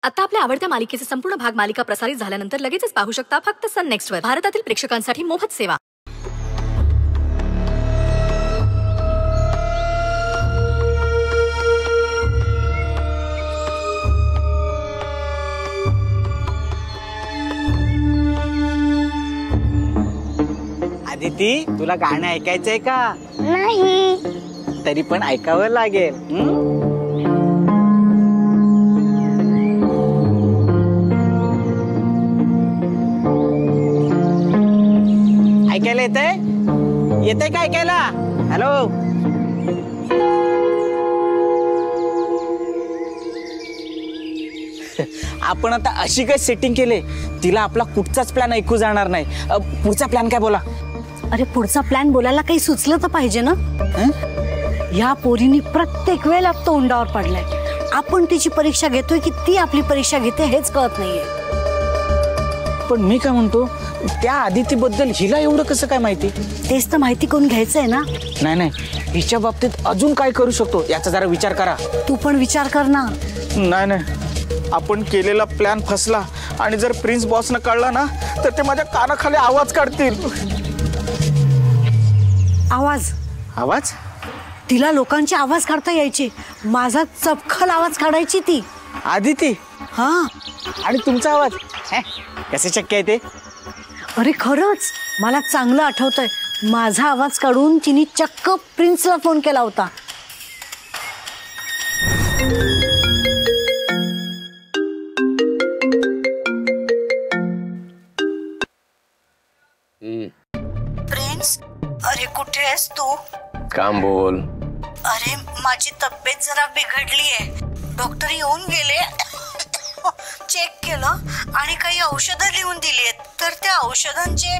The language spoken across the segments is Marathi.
आता आपल्या आवडत्या मालिकेचे संपूर्ण भाग मालिका प्रसारित झाल्यानंतर लगेचच पाहू शकता फक्त सन नेक्स्ट वर. भारतातील प्रेक्षकांसाठी मोफत सेवा. आदिती, तुला गाणं ऐकायचंय का? नाही. तरी पण ऐकावं लागेल. ऐकायला येतंय का ऐकायला? हॅलो. आपण आता अशी काय सेटिंग केले तिला आपला कुठचाच प्लॅन ऐकू जाणार नाही. पुढचा प्लॅन काय बोला? अरे पुढचा प्लॅन बोलायला काही सुचलं तर पाहिजे ना. या पोरीने प्रत्येक वेळेला तोंडावर पडलाय. आपण तिची परीक्षा घेतोय की ती आपली परीक्षा घेते हेच कळत नाहीये. पण मी काय म्हणतो, त्या आदिती बद्दल हिला एवढं कसं काय माहिती? तेच तर माहिती करून घ्यायचंय ना. नाही, हिच्या बाबतीत अजून काय करू शकतो याचा जरा विचार करा. तू पण विचार कर ना. नाही, आपण केलेला प्लॅन फसला आणि जर प्रिन्स बॉसनं कळला ना तर ते माझ्या कानाखाली आवाज काढतील. आवाज? तिला लोकांचे आवाज काढता यायचे. माझा चपखल आवाज काढायची ती आदिती. हा. आणि तुमचा आवाज कसे शक्य आहे ते? अरे खरंच मला चांगलं आठवतंय. माझा आवाज काढून तिने चक्क प्रिन्सला फोन केला होता. प्रिन्स, अरे कुठे आहेस तू? काम बोल. अरे माझी तब्येत जरा बिघडलीये. डॉक्टर येऊन गेले, चेक केलं आणि काही औषधं लिहून दिलीत. तर त्या औषधांचे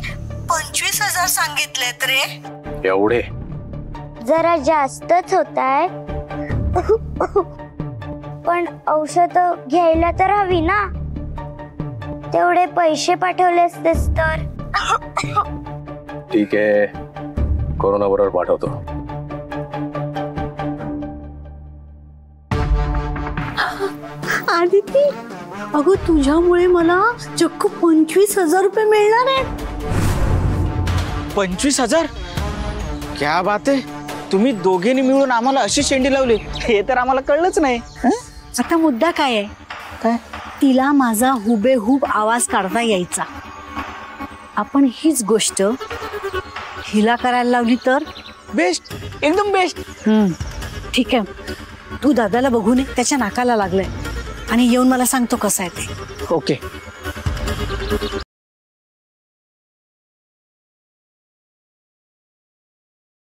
25,000 सांगितलेत रे. एवढे? जरा जास्तच होताय. पण औषध घ्यायला तर हवी ना. तेवढे पैसे पाठवले असतेस तर. ठीक आहे, कोरोना बरोबर पाठवतो. आदिती, अगं तुझ्यामुळे मला चक्क 25,000 रुपये मिळणार आहेत. 25,000? क्या बात आहे. तुम्ही दोघेंनी मिळून आम्हाला अशी शेंडी लावली हे तर आम्हाला कळलंच नाही. आता मुद्दा काय आहे? काय? तिला माझा हुबेहूब आवाज काढता यायचा. आपण हीच गोष्ट हिला करायला लावली तर बेस्ट, एकदम बेस्ट. ठीक आहे, तू दादाला बघून ये. त्याच्या नाकाला लागलंय आणि येऊन मला सांगतो कसं आहे ते. ओके.